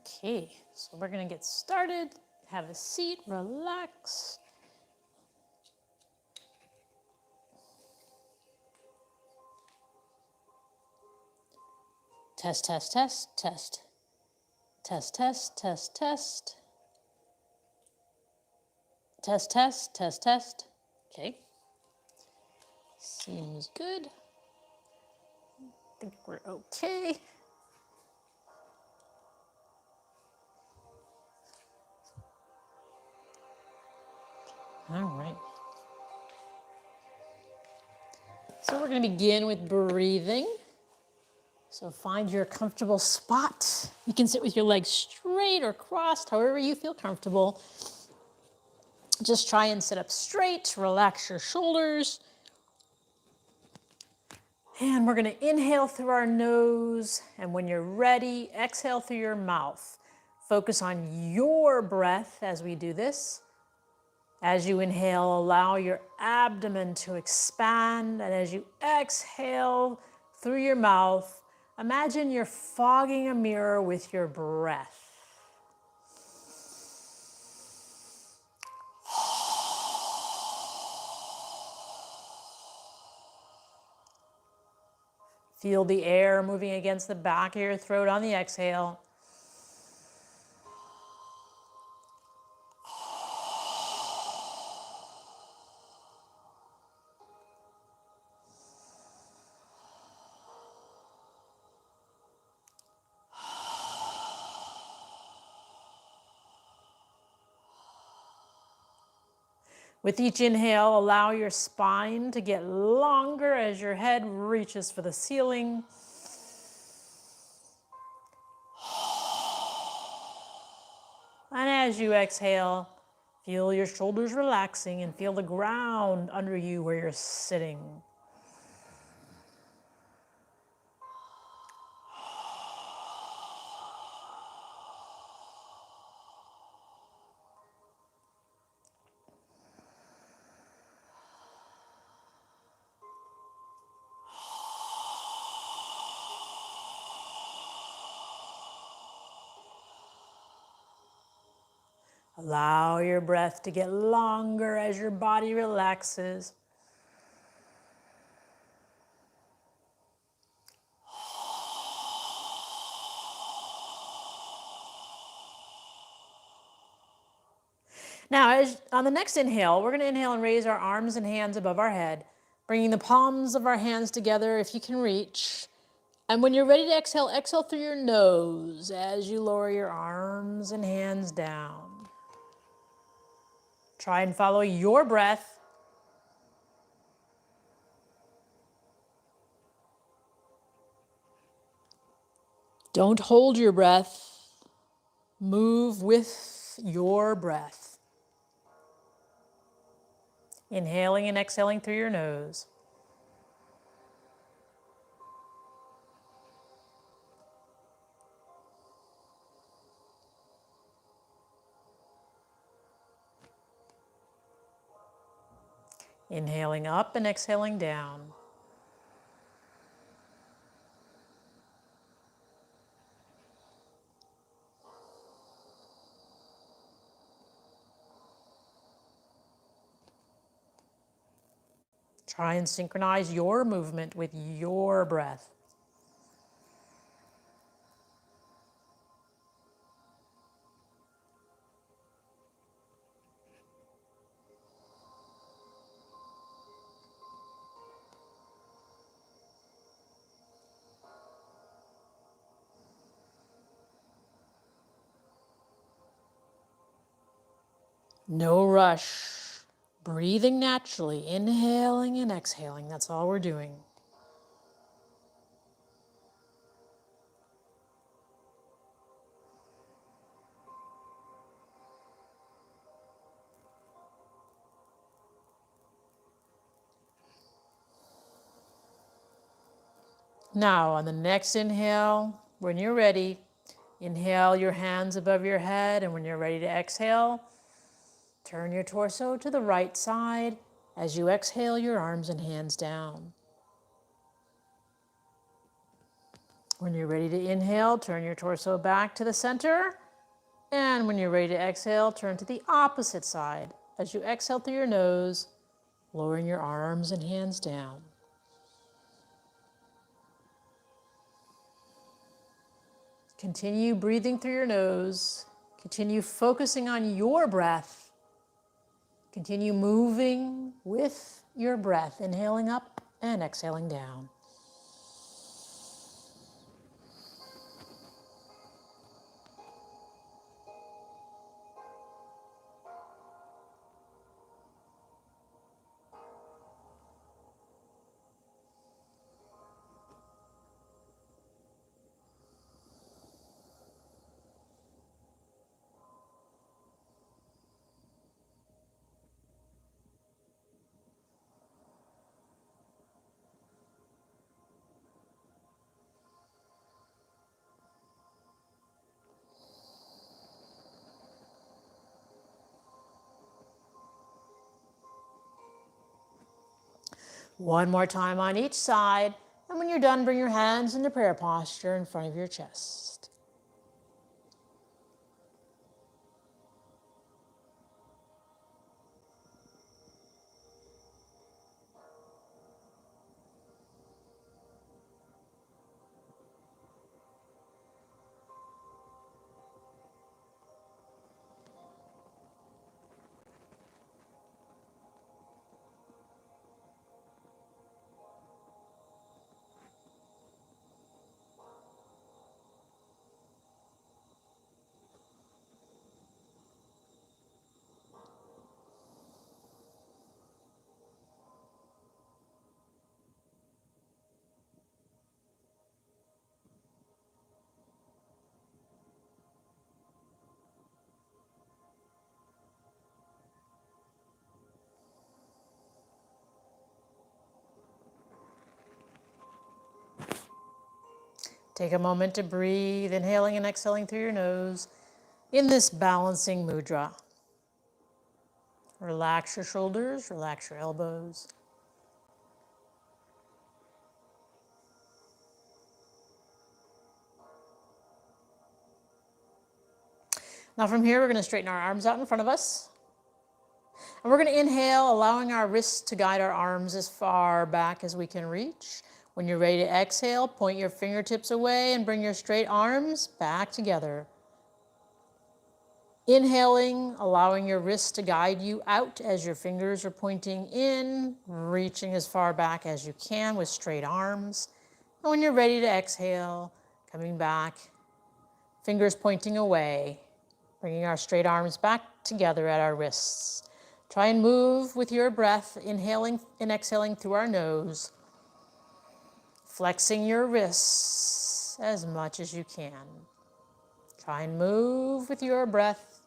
Okay, so we're gonna get started. Have a seat, relax. Test, test, test, test. Test, test, test, test. Test, test, test, test. Okay. Seems good. I think we're okay. All right. So we're going to begin with breathing. So find your comfortable spot. You can sit with your legs straight or crossed, however you feel comfortable. Just try and sit up straight, relax your shoulders. And we're going to inhale through our nose, and when you're ready, exhale through your mouth. Focus on your breath as we do this. As you inhale, allow your abdomen to expand, and as you exhale through your mouth, imagine you're fogging a mirror with your breath. Feel the air moving against the back of your throat on the exhale. With each inhale, allow your spine to get longer as your head reaches for the ceiling. And as you exhale, feel your shoulders relaxing and feel the ground under you where you're sitting. Allow your breath to get longer as your body relaxes. Now, on the next inhale, we're going to inhale and raise our arms and hands above our head, bringing the palms of our hands together if you can reach. And when you're ready to exhale, exhale through your nose as you lower your arms and hands down. Try and follow your breath. Don't hold your breath. Move with your breath. Inhaling and exhaling through your nose. Inhaling up and exhaling down. Try and synchronize your movement with your breath. No rush. Breathing naturally, inhaling and exhaling. That's all we're doing. Now, on the next inhale, when you're ready, inhale your hands above your head, and when you're ready to exhale, turn your torso to the right side. As you exhale, your arms and hands down. When you're ready to inhale, turn your torso back to the center. And when you're ready to exhale, turn to the opposite side. As you exhale through your nose, lowering your arms and hands down. Continue breathing through your nose. Continue focusing on your breath. Continue moving with your breath, inhaling up and exhaling down. One more time on each side, and when you're done, bring your hands into prayer posture in front of your chest. Take a moment to breathe, inhaling and exhaling through your nose in this balancing mudra. Relax your shoulders, relax your elbows. Now from here, we're going to straighten our arms out in front of us. And we're going to inhale, allowing our wrists to guide our arms as far back as we can reach. When you're ready to exhale, point your fingertips away and bring your straight arms back together. Inhaling, allowing your wrists to guide you out as your fingers are pointing in, reaching as far back as you can with straight arms. And when you're ready to exhale, coming back, fingers pointing away, bringing our straight arms back together at our wrists. Try and move with your breath, inhaling and exhaling through our nose, flexing your wrists as much as you can. Try and move with your breath.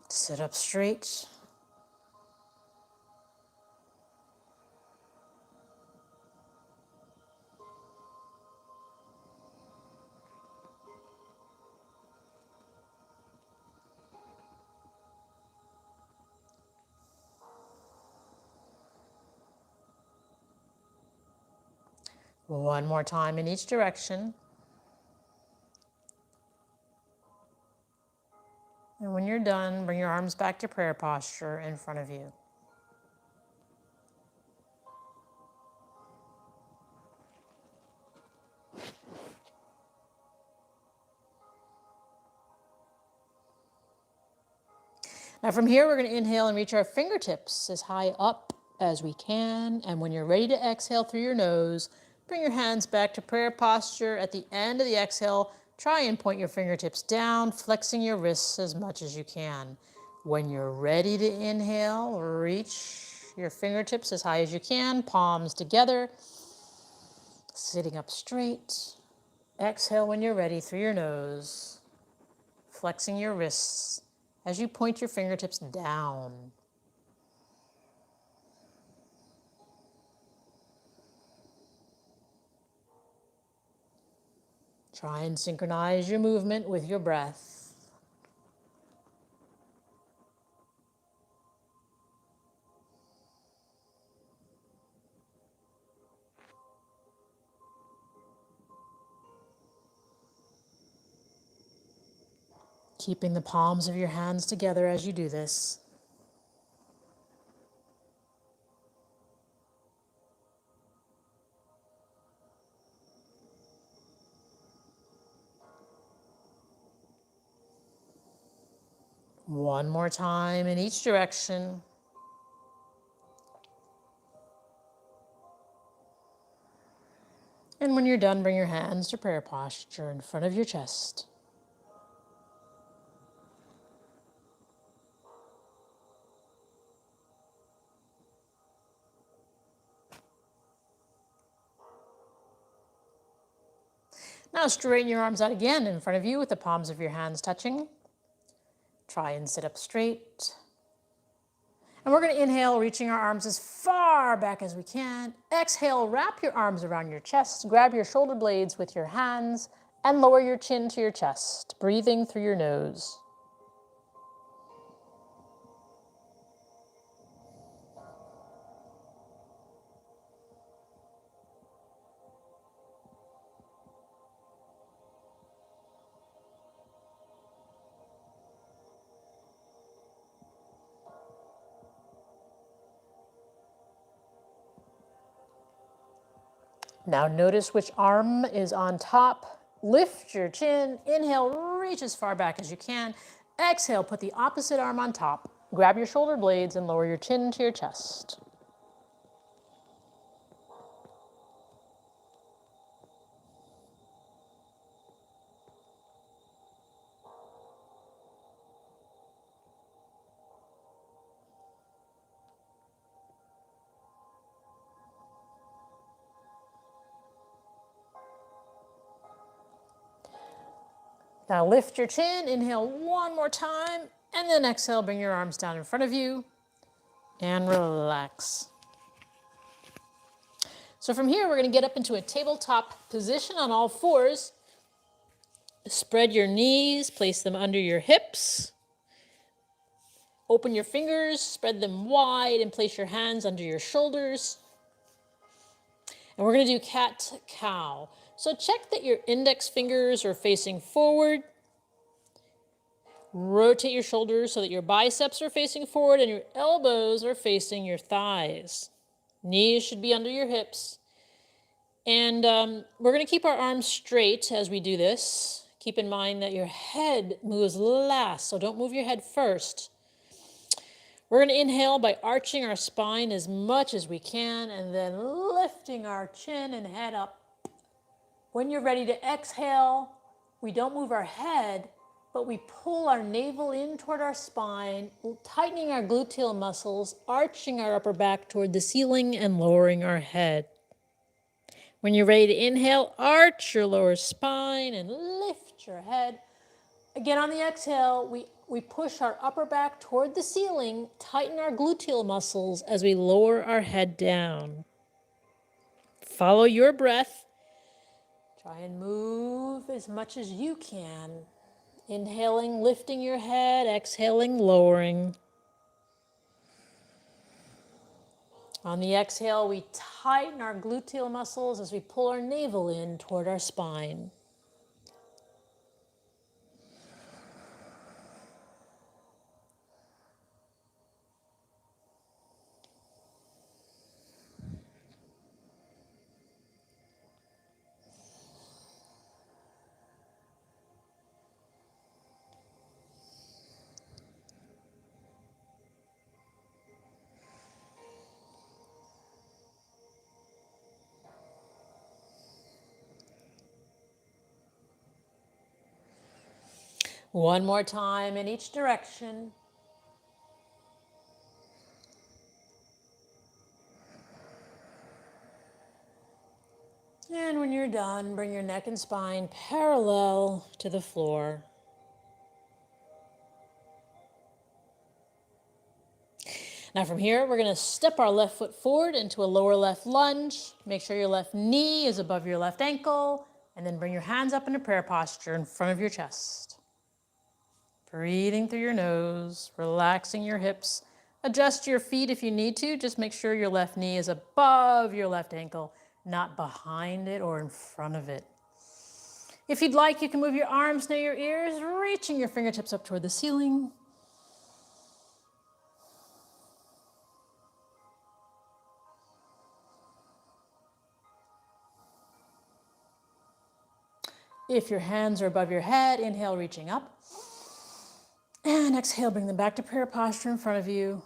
Sit up straight. One more time in each direction. And when you're done, bring your arms back to prayer posture in front of you. Now from here, we're going to inhale and reach our fingertips as high up as we can. And when you're ready to exhale through your nose, bring your hands back to prayer posture. At the end of the exhale, try and point your fingertips down, flexing your wrists as much as you can. When you're ready to inhale, reach your fingertips as high as you can, palms together, sitting up straight. Exhale when you're ready through your nose, flexing your wrists as you point your fingertips down. Try and synchronize your movement with your breath. Keeping the palms of your hands together as you do this. One more time in each direction. And when you're done, bring your hands to prayer posture in front of your chest. Now straighten your arms out again in front of you with the palms of your hands touching. Try and sit up straight. And we're going to inhale, reaching our arms as far back as we can. Exhale, wrap your arms around your chest. Grab your shoulder blades with your hands and lower your chin to your chest, breathing through your nose. Now notice which arm is on top. Lift your chin. Inhale, reach as far back as you can. Exhale, put the opposite arm on top. Grab your shoulder blades and lower your chin to your chest. Now lift your chin, inhale one more time, and then exhale, bring your arms down in front of you and relax. So from here, we're going to get up into a tabletop position on all fours. Spread your knees, place them under your hips. Open your fingers, spread them wide, and place your hands under your shoulders. And we're going to do cat-cow. So check that your index fingers are facing forward. Rotate your shoulders so that your biceps are facing forward and your elbows are facing your thighs. Knees should be under your hips. And we're going to keep our arms straight as we do this. Keep in mind that your head moves last, so don't move your head first. We're going to inhale by arching our spine as much as we can and then lifting our chin and head up. When you're ready to exhale, we don't move our head, but we pull our navel in toward our spine, tightening our gluteal muscles, arching our upper back toward the ceiling and lowering our head. When you're ready to inhale, arch your lower spine and lift your head. Again, on the exhale, we push our upper back toward the ceiling, tighten our gluteal muscles as we lower our head down. Follow your breath. Try and move as much as you can. Inhaling, lifting your head, exhaling, lowering. On the exhale, we tighten our gluteal muscles as we pull our navel in toward our spine. One more time in each direction. And when you're done, bring your neck and spine parallel to the floor. Now from here, we're going to step our left foot forward into a lower left lunge. Make sure your left knee is above your left ankle, and then bring your hands up into prayer posture in front of your chest. Breathing through your nose, relaxing your hips. Adjust your feet if you need to. Just make sure your left knee is above your left ankle, not behind it or in front of it. If you'd like, you can move your arms near your ears, reaching your fingertips up toward the ceiling. If your hands are above your head, inhale, reaching up. And exhale, bring them back to prayer posture in front of you.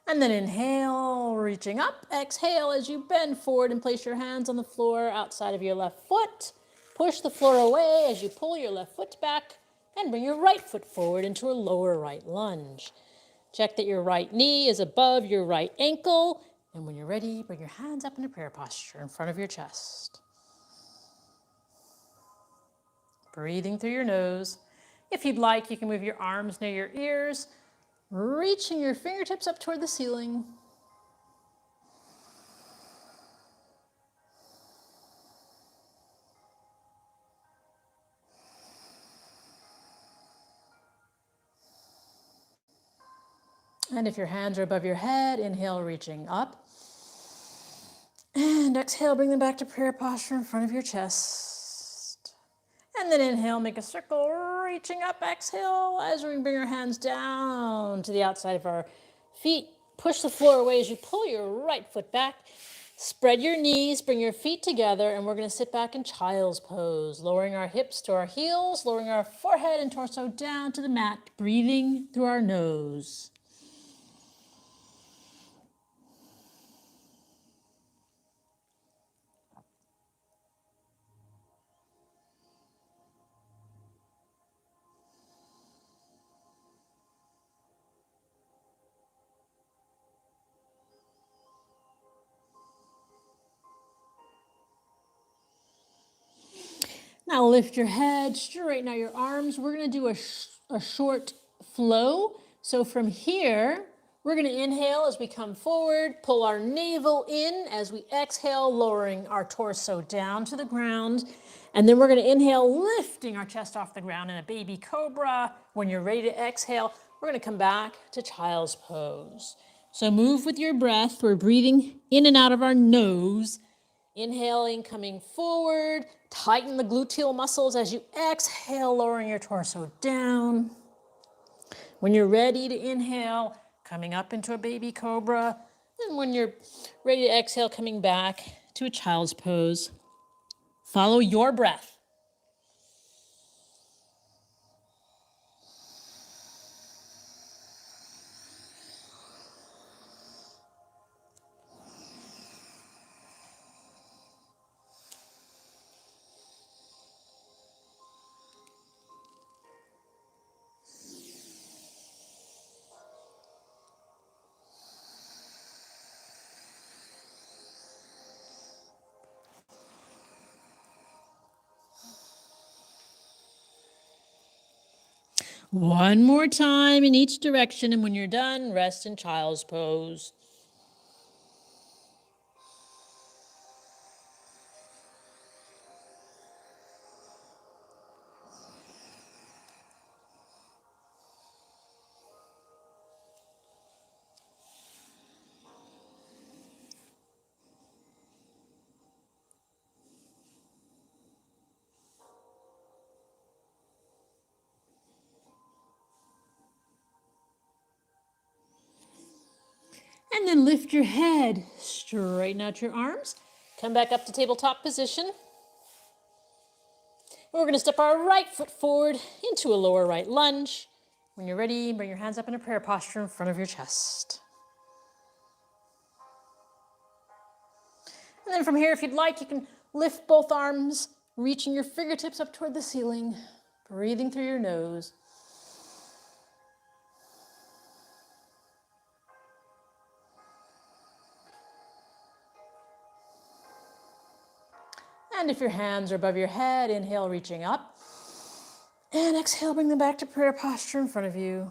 And then inhale, reaching up. Exhale as you bend forward and place your hands on the floor outside of your left foot. Push the floor away as you pull your left foot back and bring your right foot forward into a lower right lunge. Check that your right knee is above your right ankle. And when you're ready, bring your hands up into prayer posture in front of your chest. Breathing through your nose. If you'd like, you can move your arms near your ears, reaching your fingertips up toward the ceiling. And if your hands are above your head, inhale, reaching up. And exhale, bring them back to prayer posture in front of your chest. And then inhale, make a circle, reaching up. Exhale, as we bring our hands down to the outside of our feet. Push the floor away as you pull your right foot back. Spread your knees, bring your feet together, and we're going to sit back in child's pose, lowering our hips to our heels, lowering our forehead and torso down to the mat, breathing through our nose. Now lift your head, straighten out your arms. We're going to do a short flow. So from here, we're going to inhale as we come forward, pull our navel in as we exhale, lowering our torso down to the ground. And then we're going to inhale, lifting our chest off the ground in a baby cobra. When you're ready to exhale, we're going to come back to child's pose. So move with your breath. We're breathing in and out of our nose. Inhaling, coming forward, tighten the gluteal muscles as you exhale, lowering your torso down. When you're ready to inhale, coming up into a baby cobra. And when you're ready to exhale, coming back to a child's pose. Follow your breath. One more time in each direction, and when you're done, rest in child's pose. And then lift your head, straighten out your arms, come back up to tabletop position. We're going to step our right foot forward into a lower right lunge. When you're ready, bring your hands up in a prayer posture in front of your chest. And then from here, if you'd like, you can lift both arms, reaching your fingertips up toward the ceiling, breathing through your nose. And if your hands are above your head, inhale, reaching up. And exhale, bring them back to prayer posture in front of you.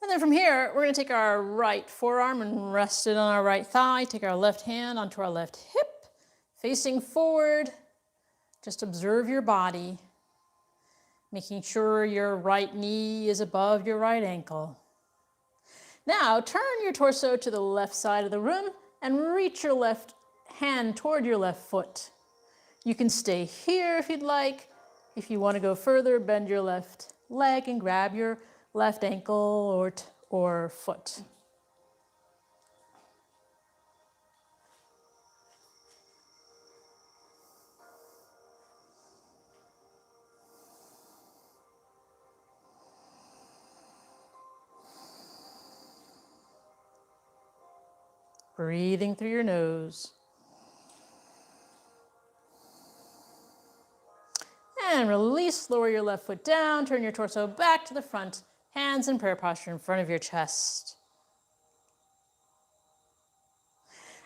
And then from here, we're going to take our right forearm and rest it on our right thigh. Take our left hand onto our left hip, facing forward. Just observe your body, making sure your right knee is above your right ankle. Now, turn your torso to the left side of the room and reach your left hand toward your left foot. You can stay here if you'd like. If you want to go further, bend your left leg and grab your left ankle or foot. Breathing through your nose. And release, lower your left foot down, turn your torso back to the front, hands in prayer posture in front of your chest.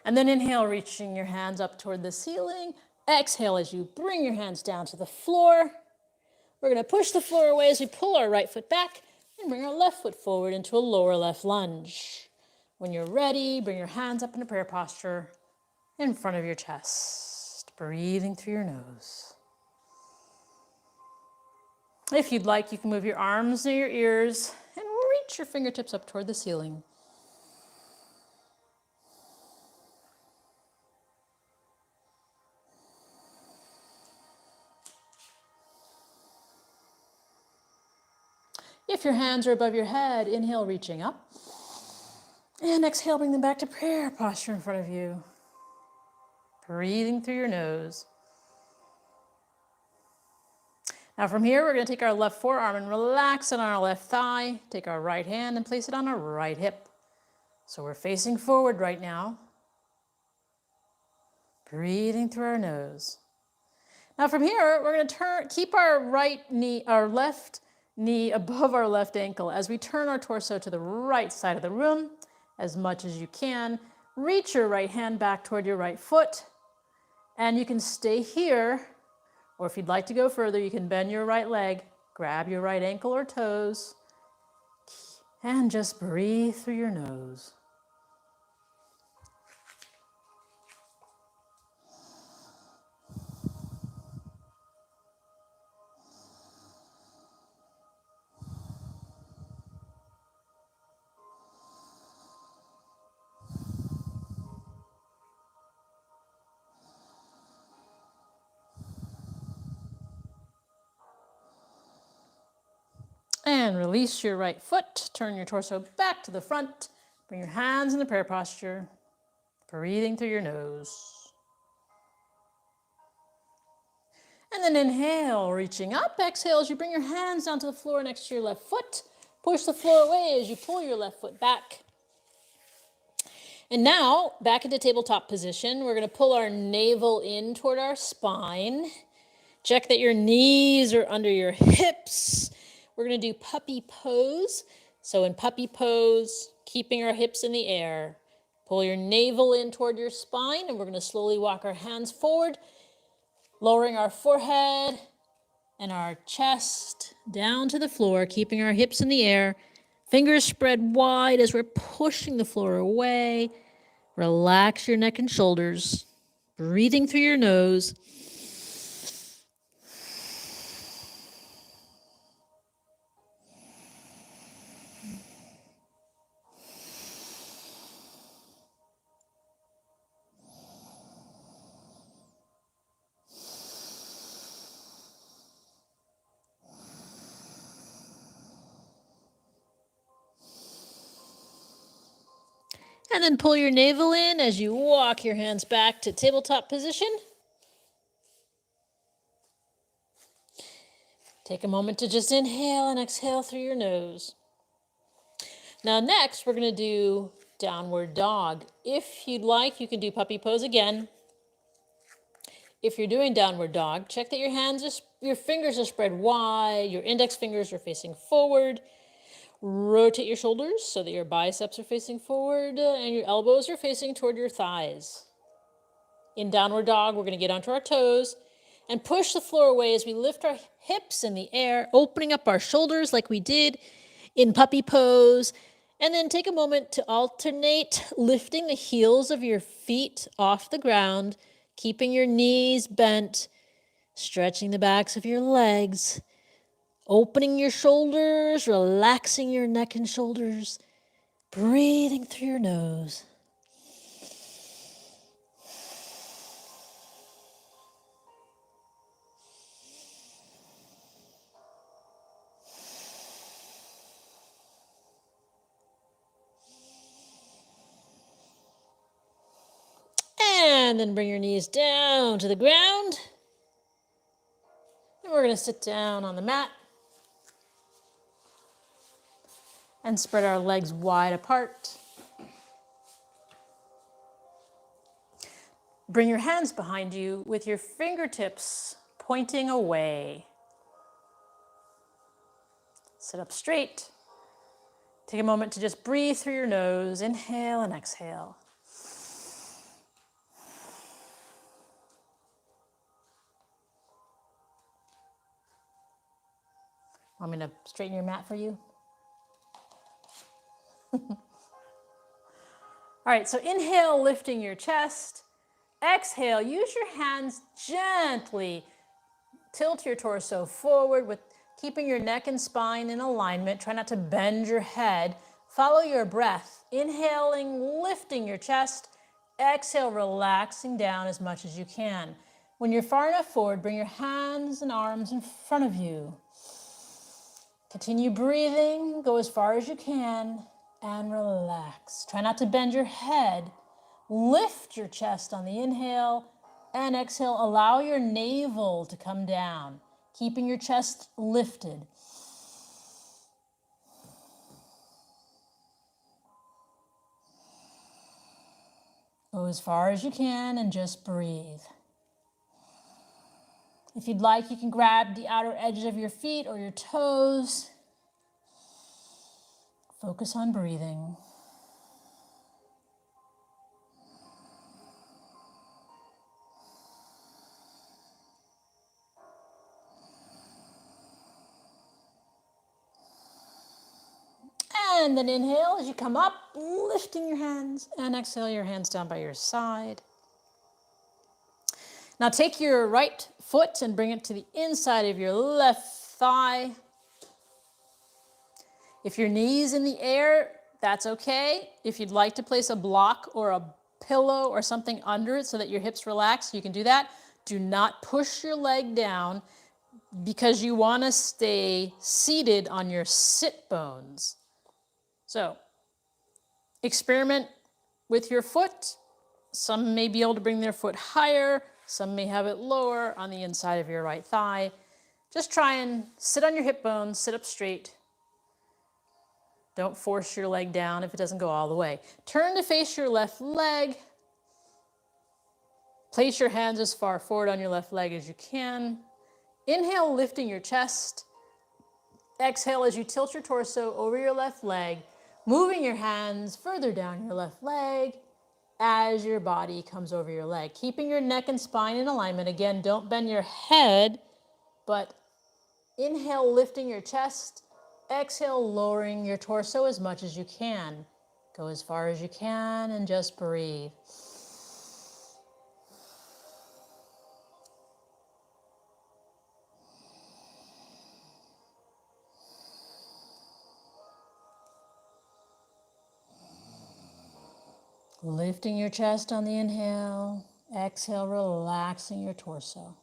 And then inhale, reaching your hands up toward the ceiling. Exhale as you bring your hands down to the floor. We're going to push the floor away as we pull our right foot back and bring our left foot forward into a lower left lunge. When you're ready, bring your hands up into prayer posture in front of your chest, breathing through your nose. If you'd like, you can move your arms near your ears and reach your fingertips up toward the ceiling. If your hands are above your head, inhale, reaching up. And exhale, bring them back to prayer posture in front of you. Breathing through your nose. Now from here, we're going to take our left forearm and relax it on our left thigh. Take our right hand and place it on our right hip. So we're facing forward right now. Breathing through our nose. Now from here, we're going to keep our left knee above our left ankle as we turn our torso to the right side of the room as much as you can. Reach your right hand back toward your right foot, and you can stay here, or if you'd like to go further, you can bend your right leg, grab your right ankle or toes, and just breathe through your nose. And release your right foot, turn your torso back to the front, bring your hands in the prayer posture, breathing through your nose. And then inhale, reaching up. Exhale as you bring your hands down to the floor next to your left foot. Push the floor away as you pull your left foot back. And now, back into tabletop position. We're going to pull our navel in toward our spine. Check that your knees are under your hips. We're going to do puppy pose. So in puppy pose, keeping our hips in the air. Pull your navel in toward your spine, and we're going to slowly walk our hands forward, lowering our forehead and our chest down to the floor, keeping our hips in the air. Fingers spread wide as we're pushing the floor away. Relax your neck and shoulders, breathing through your nose. And then pull your navel in as you walk your hands back to tabletop position. Take a moment to just inhale and exhale through your nose. Now next, we're going to do downward dog. If you'd like, you can do puppy pose again. If you're doing downward dog, check that your fingers are spread wide, your index fingers are facing forward. Rotate your shoulders so that your biceps are facing forward and your elbows are facing toward your thighs. In downward dog, we're going to get onto our toes and push the floor away as we lift our hips in the air, opening up our shoulders like we did in puppy pose. And then take a moment to alternate lifting the heels of your feet off the ground, keeping your knees bent, stretching the backs of your legs, opening your shoulders, relaxing your neck and shoulders, breathing through your nose. And then bring your knees down to the ground. And we're going to sit down on the mat and spread our legs wide apart. Bring your hands behind you with your fingertips pointing away. Sit up straight. Take a moment to just breathe through your nose. Inhale and exhale. Want me to straighten your mat for you? All right, so inhale, lifting your chest. Exhale, use your hands gently. Tilt your torso forward with keeping your neck and spine in alignment. Try not to bend your head. Follow your breath. Inhaling, lifting your chest. Exhale, relaxing down as much as you can. When you're far enough forward, bring your hands and arms in front of you. Continue breathing. Go as far as you can and relax. Try not to bend your head. Lift your chest on the inhale and exhale. Allow your navel to come down, keeping your chest lifted. Go as far as you can and just breathe. If you'd like, you can grab the outer edges of your feet or your toes. Focus on breathing. And then inhale as you come up, lifting your hands, and exhale your hands down by your side. Now take your right foot and bring it to the inside of your left thigh. If your knee's in the air, that's okay. If you'd like to place a block or a pillow or something under it so that your hips relax, you can do that. Do not push your leg down because you want to stay seated on your sit bones. So, experiment with your foot. Some may be able to bring their foot higher. Some may have it lower on the inside of your right thigh. Just try and sit on your hip bones, sit up straight. Don't force your leg down if it doesn't go all the way. Turn to face your left leg. Place your hands as far forward on your left leg as you can. Inhale, lifting your chest. Exhale as you tilt your torso over your left leg, moving your hands further down your left leg as your body comes over your leg. Keeping your neck and spine in alignment. Again, don't bend your head, but inhale, lifting your chest. Exhale, lowering your torso as much as you can. Go as far as you can and just breathe. Lifting your chest on the inhale, exhale, relaxing your torso.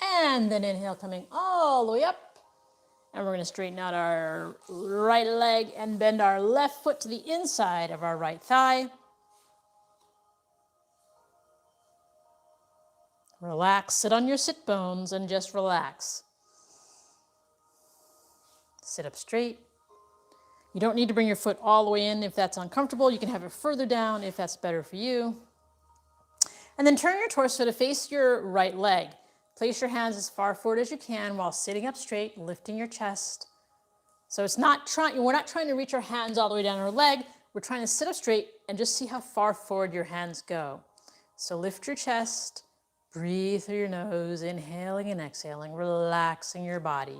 And then inhale, coming all the way up. And we're going to straighten out our right leg and bend our left foot to the inside of our right thigh. Relax, sit on your sit bones and just relax. Sit up straight. You don't need to bring your foot all the way in if that's uncomfortable. You can have it further down if that's better for you. And then turn your torso to face your right leg. Place your hands as far forward as you can while sitting up straight, lifting your chest. So we're not trying to reach our hands all the way down our leg. We're trying to sit up straight and just see how far forward your hands go. So lift your chest, breathe through your nose, inhaling and exhaling, relaxing your body.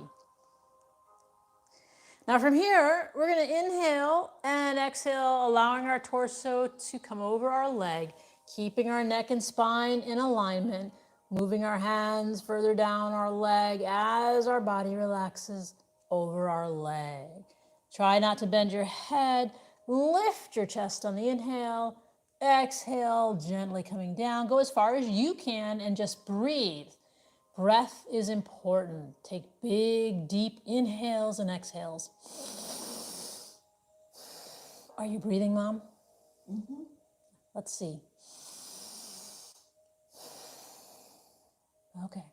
Now from here, we're going to inhale and exhale, allowing our torso to come over our leg, keeping our neck and spine in alignment, moving our hands further down our leg as our body relaxes over our leg. Try not to bend your head. Lift your chest on the inhale. Exhale, gently coming down. Go as far as you can and just breathe. Breath is important. Take big, deep inhales and exhales. Are you breathing, Mom? Mm-hmm. Let's see. Okay.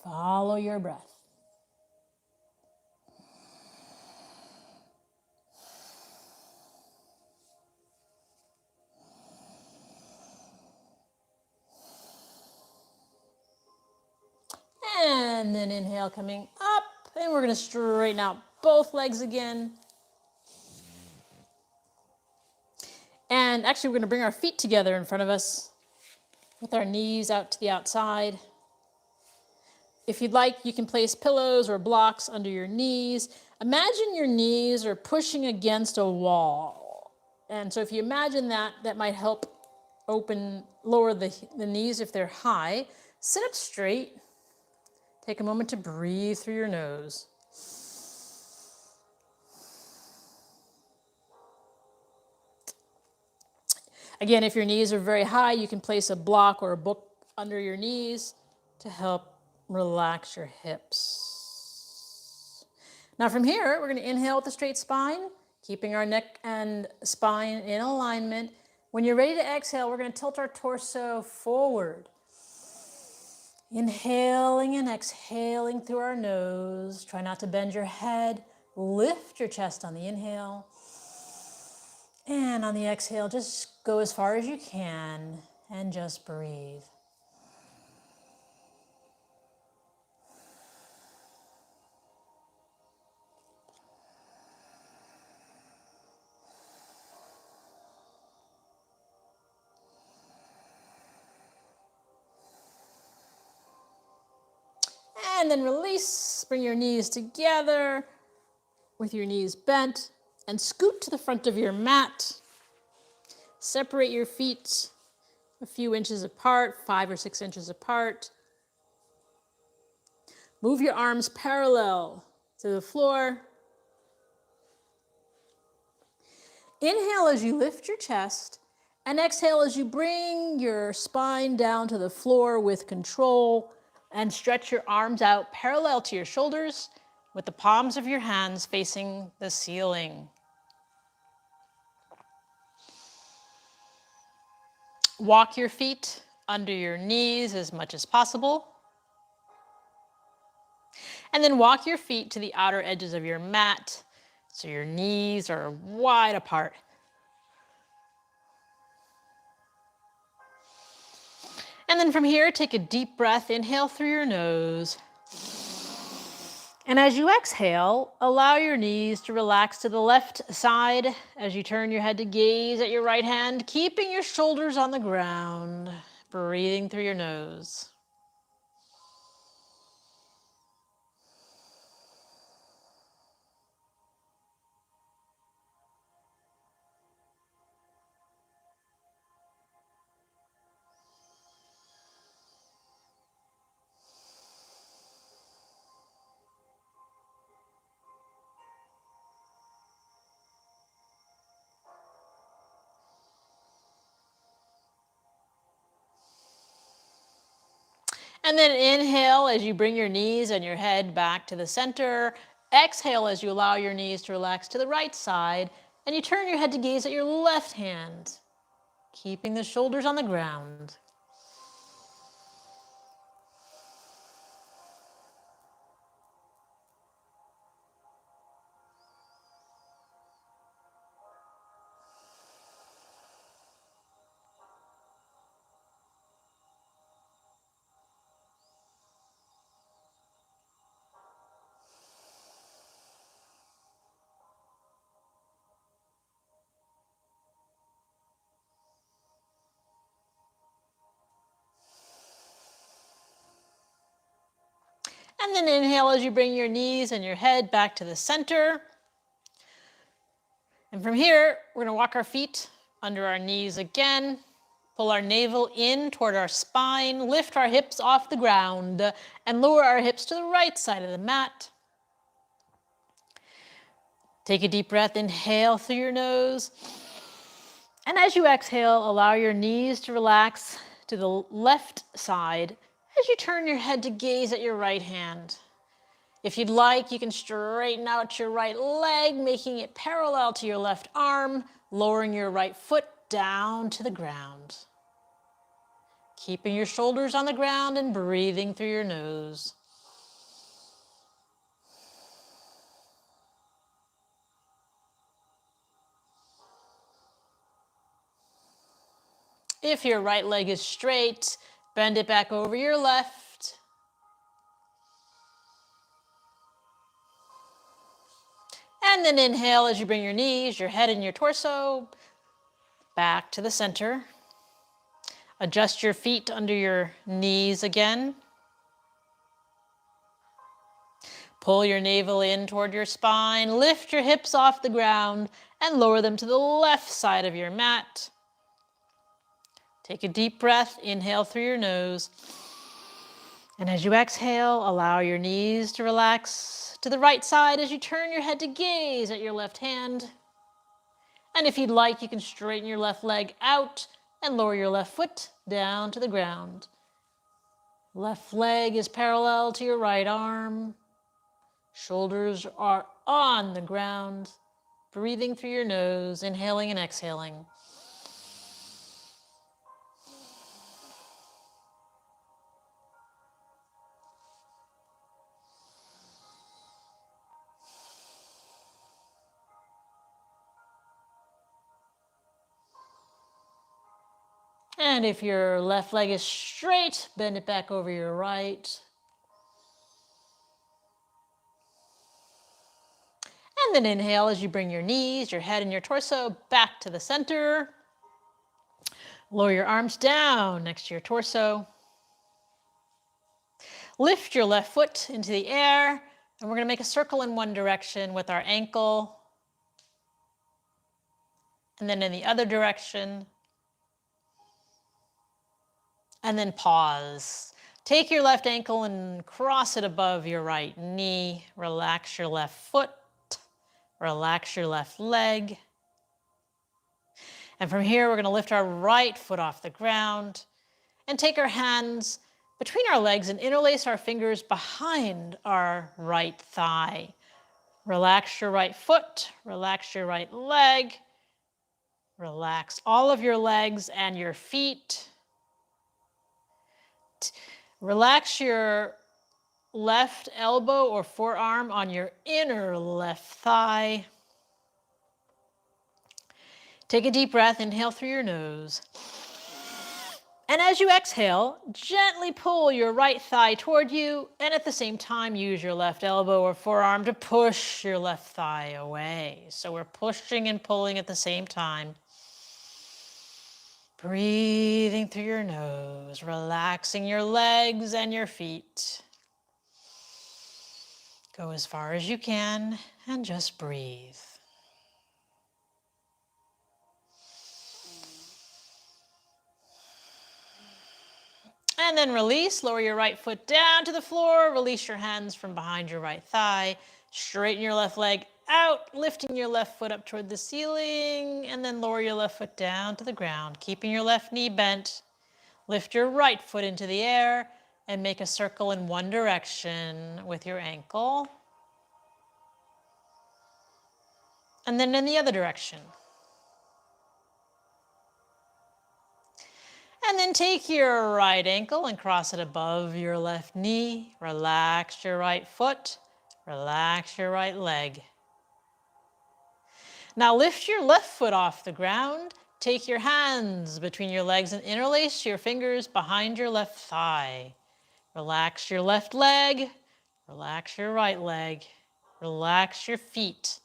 Follow your breath. And then inhale coming up. And we're going to straighten out both legs again. And actually, we're going to bring our feet together in front of us with our knees out to the outside. If you'd like, you can place pillows or blocks under your knees. Imagine your knees are pushing against a wall. And so if you imagine that, that might help lower the knees if they're high. Sit up straight. Take a moment to breathe through your nose. Again, if your knees are very high, you can place a block or a book under your knees to help relax your hips. Now from here, we're going to inhale with a straight spine, keeping our neck and spine in alignment. When you're ready to exhale, we're going to tilt our torso forward. Inhaling and exhaling through our nose. Try not to bend your head. Lift your chest on the inhale. And on the exhale, just go as far as you can and just breathe. And then release, bring your knees together with your knees bent and scoot to the front of your mat. Separate your feet a few inches apart, 5 or 6 inches apart. Move your arms parallel to the floor. Inhale as you lift your chest, and exhale as you bring your spine down to the floor with control and stretch your arms out parallel to your shoulders with the palms of your hands facing the ceiling. Walk your feet under your knees as much as possible. And then walk your feet to the outer edges of your mat so your knees are wide apart. And then from here, take a deep breath. Inhale through your nose. And as you exhale, allow your knees to relax to the left side as you turn your head to gaze at your right hand, keeping your shoulders on the ground, breathing through your nose. And then inhale as you bring your knees and your head back to the center. Exhale as you allow your knees to relax to the right side. And you turn your head to gaze at your left hand, keeping the shoulders on the ground. And then inhale as you bring your knees and your head back to the center. And from here, we're going to walk our feet under our knees again. Pull our navel in toward our spine, lift our hips off the ground, and lower our hips to the right side of the mat. Take a deep breath, inhale through your nose. And as you exhale, allow your knees to relax to the left side as you turn your head to gaze at your right hand. If you'd like, you can straighten out your right leg, making it parallel to your left arm, lowering your right foot down to the ground. Keeping your shoulders on the ground and breathing through your nose. If your right leg is straight, bend it back over your left. And then inhale as you bring your knees, your head, and your torso back to the center. Adjust your feet under your knees again. Pull your navel in toward your spine, lift your hips off the ground, and lower them to the left side of your mat. Take a deep breath, inhale through your nose. And as you exhale, allow your knees to relax to the right side as you turn your head to gaze at your left hand. And if you'd like, you can straighten your left leg out and lower your left foot down to the ground. Left leg is parallel to your right arm. Shoulders are on the ground. Breathing through your nose, inhaling and exhaling. And if your left leg is straight, bend it back over your right. And then inhale as you bring your knees, your head, and your torso back to the center. Lower your arms down next to your torso. Lift your left foot into the air, and we're going to make a circle in one direction with our ankle. And then in the other direction. And then pause. Take your left ankle and cross it above your right knee. Relax your left foot. Relax your left leg. And from here, we're going to lift our right foot off the ground and take our hands between our legs and interlace our fingers behind our right thigh. Relax your right foot. Relax your right leg. Relax all of your legs and your feet. Relax your left elbow or forearm on your inner left thigh. Take a deep breath, inhale through your nose. And as you exhale, gently pull your right thigh toward you, and at the same time, use your left elbow or forearm to push your left thigh away. So we're pushing and pulling at the same time. Breathing through your nose, relaxing your legs and your feet. Go as far as you can and just breathe. And then release, lower your right foot down to the floor, release your hands from behind your right thigh, straighten your left leg out, lifting your left foot up toward the ceiling, and then lower your left foot down to the ground, keeping your left knee bent. Lift your right foot into the air and make a circle in one direction with your ankle. And then in the other direction. And then take your right ankle and cross it above your left knee. Relax your right foot. Relax your right leg. Now lift your left foot off the ground. Take your hands between your legs and interlace your fingers behind your left thigh. Relax your left leg. Relax your right leg. Relax your feet.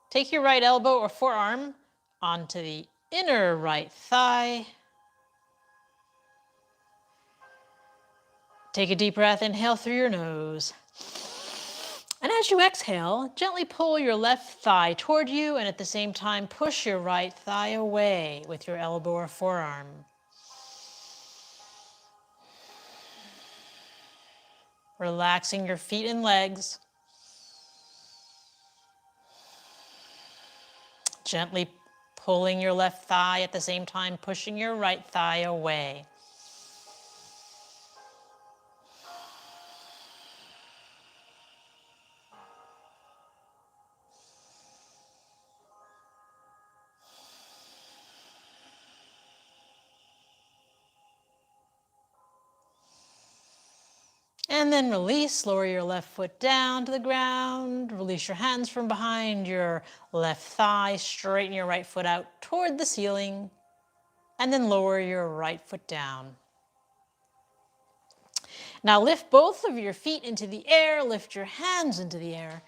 Take your right elbow or forearm onto the inner right thigh. Take a deep breath, inhale through your nose. And as you exhale, gently pull your left thigh toward you and at the same time push your right thigh away with your elbow or forearm. Relaxing your feet and legs. Gently pulling your left thigh at the same time, pushing your right thigh away. And then release, lower your left foot down to the ground. Release your hands from behind your left thigh. Straighten your right foot out toward the ceiling. And then lower your right foot down. Now lift both of your feet into the air. Lift your hands into the air.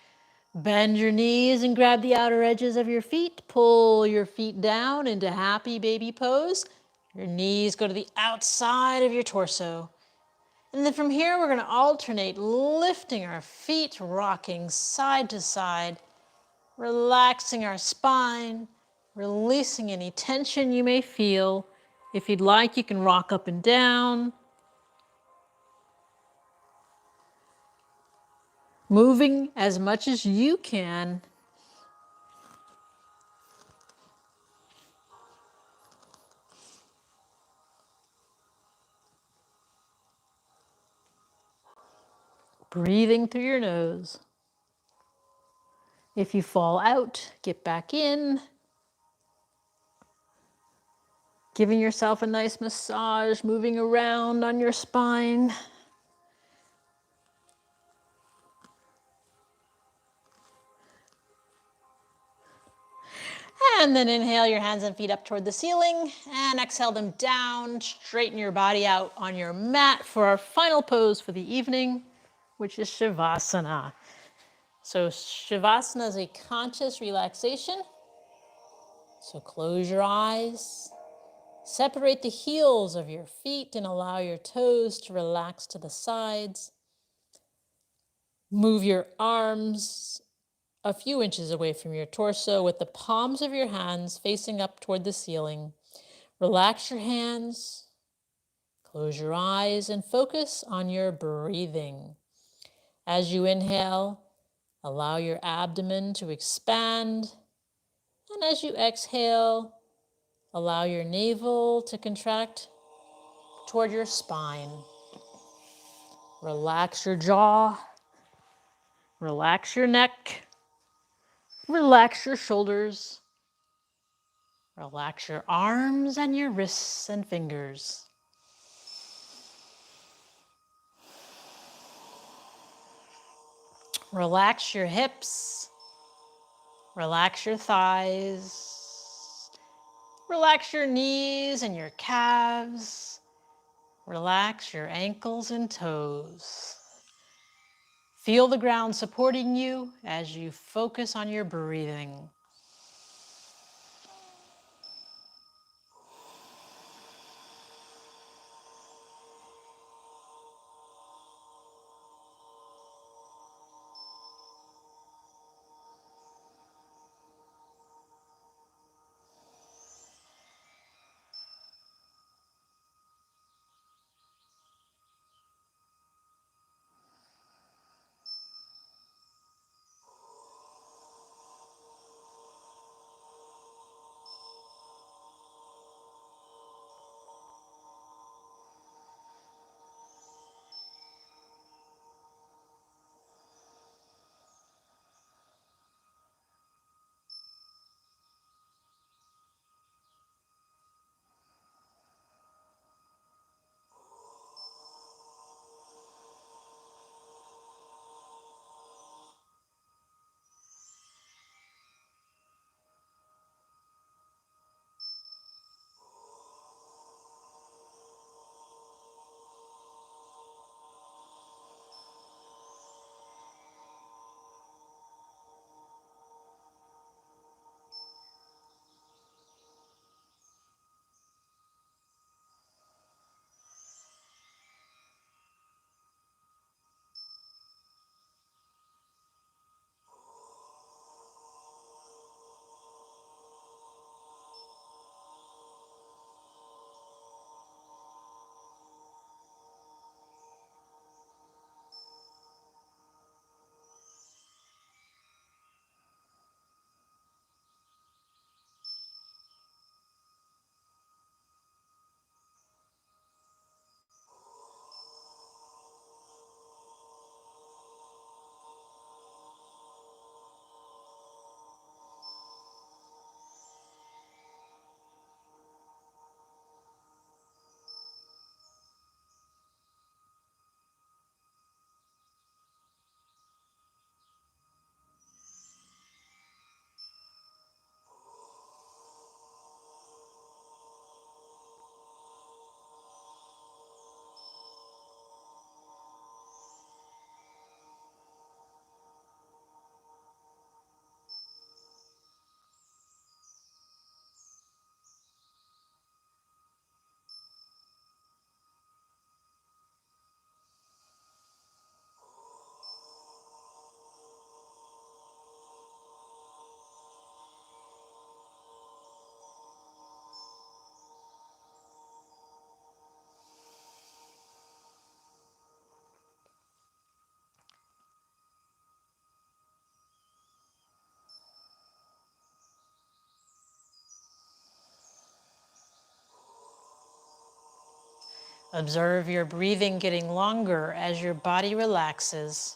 Bend your knees and grab the outer edges of your feet. Pull your feet down into happy baby pose. Your knees go to the outside of your torso. And then from here, we're going to alternate lifting our feet, rocking side to side, relaxing our spine, releasing any tension you may feel. If you'd like, you can rock up and down, moving as much as you can. Breathing through your nose. If you fall out, get back in. Giving yourself a nice massage, moving around on your spine. And then inhale your hands and feet up toward the ceiling and exhale them down. Straighten your body out on your mat for our final pose for the evening, which is Shavasana. So Shavasana is a conscious relaxation. So close your eyes, separate the heels of your feet and allow your toes to relax to the sides. Move your arms a few inches away from your torso with the palms of your hands facing up toward the ceiling. Relax your hands, close your eyes, and focus on your breathing. As you inhale, allow your abdomen to expand, and as you exhale, allow your navel to contract toward your spine. Relax your jaw, relax your neck, relax your shoulders, relax your arms and your wrists and fingers. Relax your hips, relax your thighs, relax your knees and your calves, relax your ankles and toes. Feel the ground supporting you as you focus on your breathing. Observe your breathing getting longer as your body relaxes.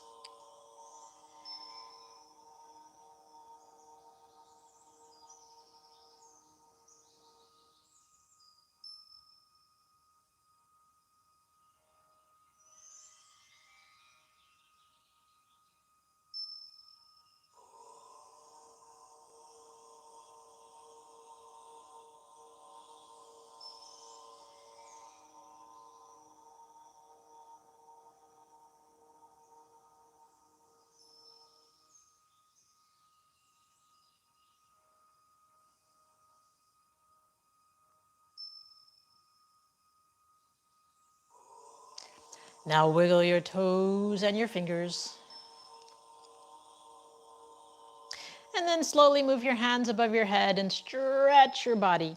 Now wiggle your toes and your fingers. And then slowly move your hands above your head and stretch your body.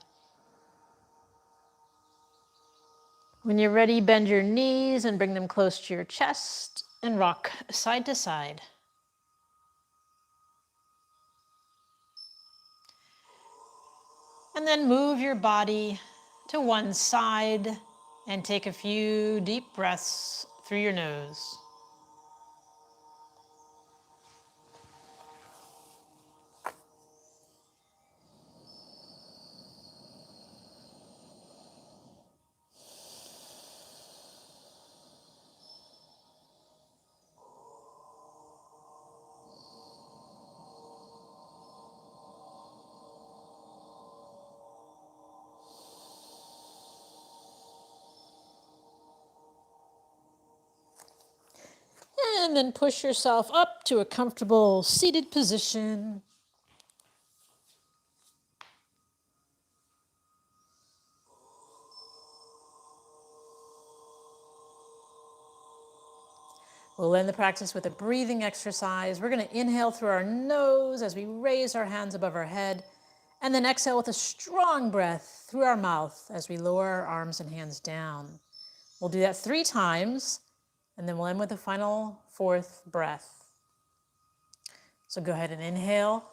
When you're ready, bend your knees and bring them close to your chest and rock side to side. And then move your body to one side and take a few deep breaths through your nose. And then push yourself up to a comfortable seated position. We'll end the practice with a breathing exercise. We're going to inhale through our nose as we raise our hands above our head, and then exhale with a strong breath through our mouth as we lower our arms and hands down. We'll do that 3 times, and then we'll end with a final 4th breath. So go ahead and inhale.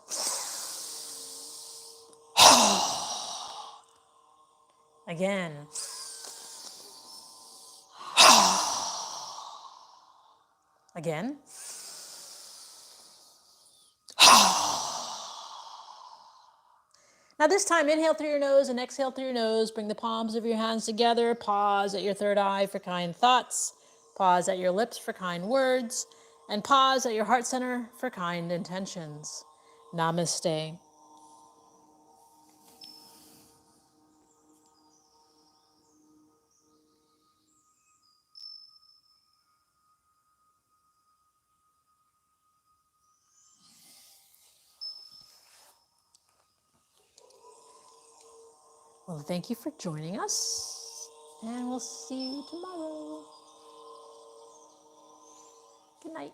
Again. Again. Now this time, inhale through your nose and exhale through your nose. Bring the palms of your hands together. Pause at your third eye for kind thoughts. Pause at your lips for kind words. And pause at your heart center for kind intentions. Namaste. Well, thank you for joining us, and we'll see you tomorrow. Good night.